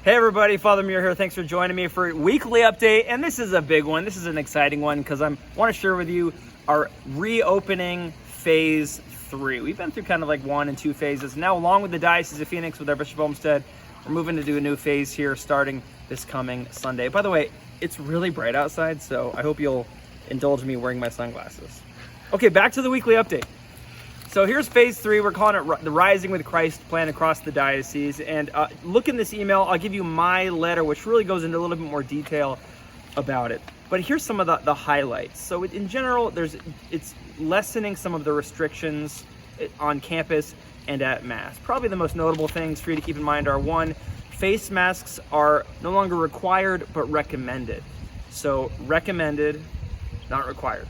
Hey everybody, Father Muir here. Thanks for joining me for a weekly update. And this is a big one. This is an exciting one because I want to share with you our reopening phase 3. We've been through kind of like 1 and 2 phases. Now, along with the Diocese of Phoenix with our Bishop Olmsted, we're moving to do a new phase here starting this coming Sunday. By the way, it's really bright outside, so I hope you'll indulge me wearing my sunglasses. Okay, back to the weekly update. So here's phase 3. We're calling it the Rising with Christ plan across the diocese. And look in this email. I'll give you my letter, which really goes into a little bit more detail about it. But here's some of the highlights. So in general, it's lessening some of the restrictions on campus and at Mass. Probably the most notable things for you to keep in mind are: 1, face masks are no longer required, but recommended. So recommended, not required.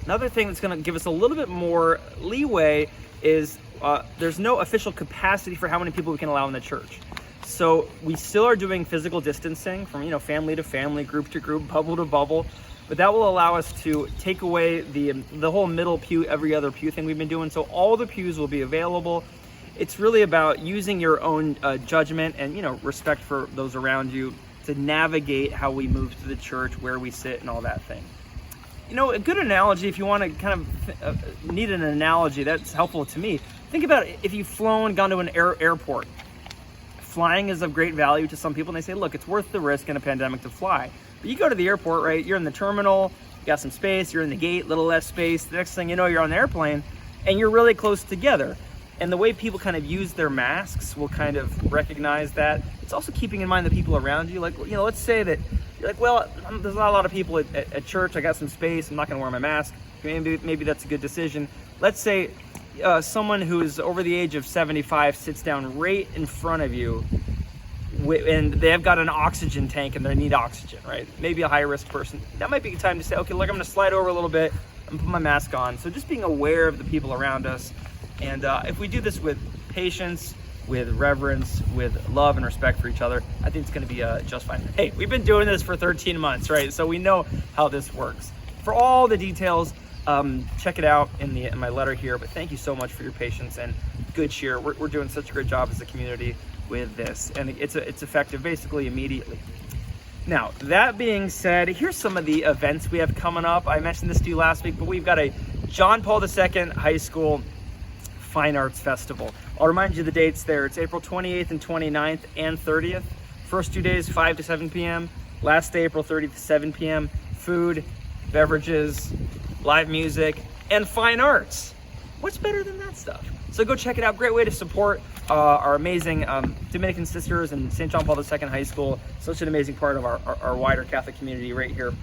Another thing that's going to give us a little bit more leeway is there's no official capacity for how many people we can allow in the church. So we still are doing physical distancing from family to family, group to group, bubble to bubble, but that will allow us to take away the whole middle pew, every other pew thing we've been doing. So all the pews will be available. It's really about using your own judgment and respect for those around you to navigate how we move to the church, where we sit, and all that thing. A good analogy, if you want to kind of need an analogy that's helpful to me, think about it. If you've gone to an airport. Flying is of great value to some people, and they say, look, it's worth the risk in a pandemic to fly. But you go to the airport, right? You're in the terminal, you got some space, you're in the gate, little less space. The next thing you know, you're on the airplane, and you're really close together. And the way people kind of use their masks will kind of recognize that. It's also keeping in mind the people around you. Like, let's say that you're like, well, there's not a lot of people at church. I got some space. I'm not going to wear my mask. Maybe that's a good decision. Let's say someone who's over the age of 75 sits down right in front of you, and they have got an oxygen tank and they need oxygen, right? Maybe a high-risk person. That might be a time to say, okay, look, I'm going to slide over a little bit and put my mask on. So just being aware of the people around us. And if we do this with patience, with reverence, with love and respect for each other, I think it's going to be just fine. Hey, we've been doing this for 13 months, right? So we know how this works. For all the details, check it out in my letter here. But thank you so much for your patience and good cheer. We're doing such a great job as a community with this, and it's effective basically immediately. Now, that being said, here's some of the events we have coming up. I mentioned this to you last week, but we've got a John Paul II High School Fine Arts Festival. I'll remind you the dates there. It's April 28th and 29th and 30th. First 2 days, 5 to 7 p.m. Last day, April 30th to 7 p.m. Food, beverages, live music, and fine arts. What's better than that stuff? So go check it out. Great way to support our amazing Dominican sisters and St. John Paul II High School. Such an amazing part of our wider Catholic community right here.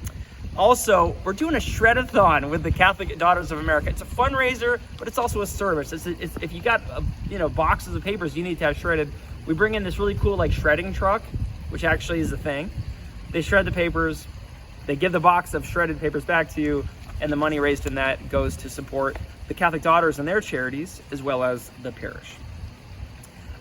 Also, we're doing a shred-a-thon with the Catholic Daughters of America. It's a fundraiser, but it's also a service. If you got boxes of papers you need to have shredded, we bring in this really cool shredding truck, which actually is a thing. They shred the papers, they give the box of shredded papers back to you, and the money raised in that goes to support the Catholic Daughters and their charities, as well as the parish.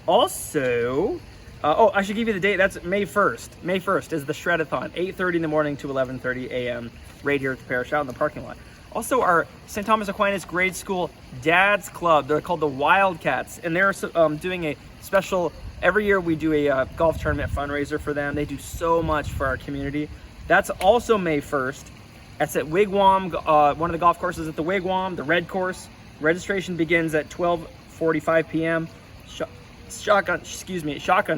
Also, I should give you the date. That's May 1st. May 1st is the Shred-a-thon, 8:30 in the morning to 11:30 a.m. right here at the parish, out in the parking lot. Also, our St. Thomas Aquinas Grade School Dads Club, they're called the Wildcats, and they're doing a special, every year we do a golf tournament fundraiser for them. They do so much for our community. That's also May 1st. That's at Wigwam, one of the golf courses at the Wigwam, the Red Course. Registration begins at 12:45 p.m. Shotgun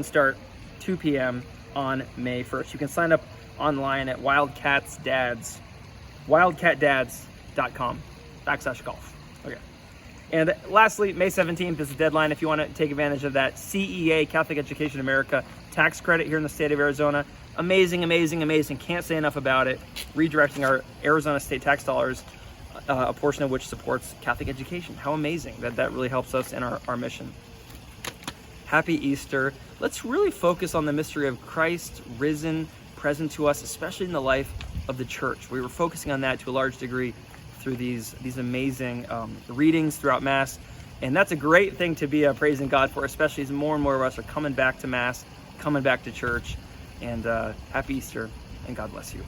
start 2 p.m. on May 1st. You can sign up online at wildcatdads.com/golf. Okay. And lastly, May 17th is the deadline if you want to take advantage of that CEA, Catholic Education America, tax credit here in the state of Arizona. Amazing, amazing, amazing. Can't say enough about it. Redirecting our Arizona state tax dollars, a portion of which supports Catholic education. How amazing that really helps us in our mission. Happy Easter. Let's really focus on the mystery of Christ risen, present to us, especially in the life of the church. We were focusing on that to a large degree through these amazing readings throughout Mass. And that's a great thing to be praising God for, especially as more and more of us are coming back to Mass, coming back to church. And happy Easter, and God bless you.